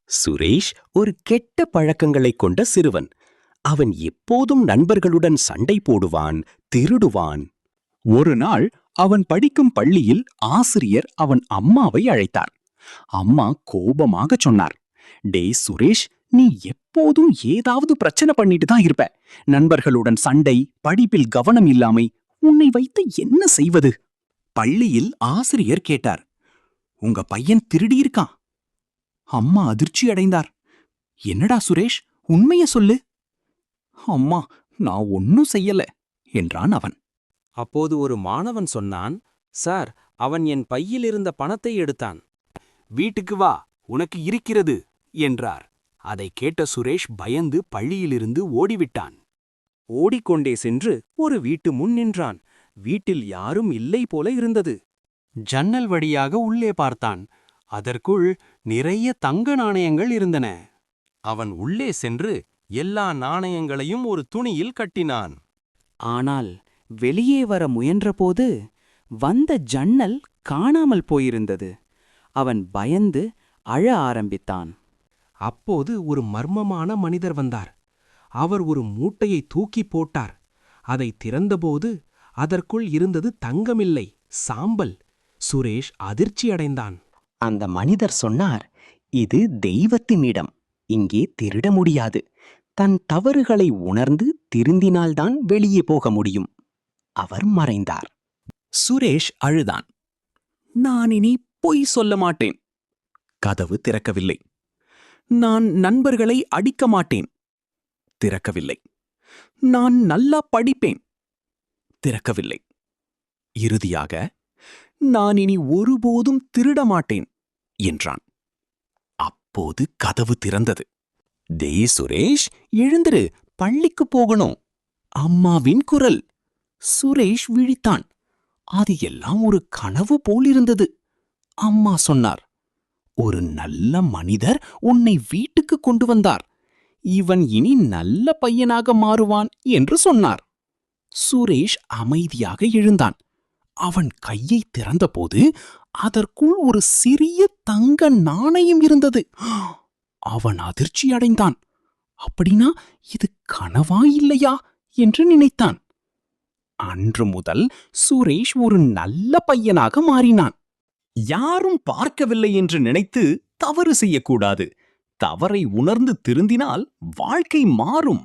சுரேஷ் ஒரு கெட்ட பழக்கங்களைக் கொண்ட சிறுவன். அவன் எப்போதும் நண்பர்களுடன் சண்டை போடுவான், திருடுவான். ஒரு நாள் அவன் படிக்கும் பள்ளியில் ஆசிரியர் அவன் அம்மாவை அழைத்தார். அம்மா கோபமாக சொன்னார், டேய் சுரேஷ், நீ எப்போதும் ஏதாவது பிரச்சனை பண்ணிட்டு தான் இருப்ப. நண்பர்களுடன் சண்டை, படிப்பில் கவனம் இல்லாமை, உன்னை வைத்து என்ன செய்வது? பள்ளியில் ஆசிரியர் கேட்டார், உங்க பையன் திருடியிருக்கான். அம்மா அதிர்ச்சி அடைந்தார். என்னடா சுரேஷ், உண்மைய சொல்லு. அம்மா, நான் ஒன்னும் செய்யல என்றான் அவன். அப்போது ஒரு மாணவன் சொன்னான், சார், அவன் என் பையில் இருந்த பணத்தை எடுத்தான். வீட்டுக்கு வா, உனக்கு இருக்கிறது என்றார். அதை கேட்ட சுரேஷ் பயந்து பள்ளியிலிருந்து ஓடிவிட்டான். ஓடிக்கொண்டே சென்று ஒரு வீட்டு முன் நின்றான். வீட்டில் யாரும் இல்லை போல இருந்தது. ஜன்னல் வழியாக உள்ளே பார்த்தான். அதற்குள் நிறைய தங்க நாணயங்கள் இருந்தன. அவன் உள்ளே சென்று எல்லா நாணயங்களையும் ஒரு துணியில் கட்டினான். ஆனால் வெளியே வர முயன்றபோது வந்த ஜன்னல் காணாமல் போயிருந்தது. அவன் பயந்து அழ ஆரம்பித்தான். அப்போது ஒரு மர்மமான மனிதர் வந்தார். அவர் ஒரு மூட்டையை தூக்கி போட்டார். அதை திறந்தபோது அதற்குள் இருந்தது தங்கமில்லை, சாம்பல். சுரேஷ் அதிர்ச்சியடைந்தான். அந்த மனிதர் சொன்னார், இது தெய்வத்தின் இடம், இங்கே திருட முடியாது. தன் தவறுகளை உணர்ந்து திருந்தினால்தான் வெளியே போக முடியும். அவர் மறைந்தார். சுரேஷ் அழுதான். நான் இனி பொய் சொல்ல மாட்டேன். கதவு திறக்கவில்லை. நான் நண்பர்களை அடிக்க மாட்டேன். திறக்கவில்லை. நான் நல்லா படிப்பேன். திறக்கவில்லை. இறுதியாக, நான் இனி ஒருபோதும் திருட மாட்டேன் என்றான். அப்போது கதவு திறந்தது. டேய் சுரேஷ், எழுந்திரு, பள்ளிக்கு போகணும். அம்மாவின் குரல். சுரேஷ் விழித்தான். அது எல்லாம் ஒரு கனவு போலிருந்தது. அம்மா சொன்னார், ஒரு நல்ல மனிதர் உன்னை வீட்டுக்கு கொண்டு வந்தார். இவன் இனி நல்ல பையனாக மாறுவான் என்று சொன்னார். சுரேஷ் அமைதியாக எழுந்தான். அவன் கையை திறந்தபோது அதற்குள் ஒரு சிறிய தங்க நாணயம் இருந்தது. அவன் அதிர்ச்சி அடைந்தான். அப்படின்னா இது கனவா இல்லையா என்று நினைத்தான். அன்று முதல் சுரேஷ் ஒரு நல்ல பையனாக மாறினான். யாரும் பார்க்கவில்லை என்று நினைத்து தவறு செய்யக்கூடாது. தவறை உணர்ந்து திருந்தினால் வாழ்க்கை மாறும்.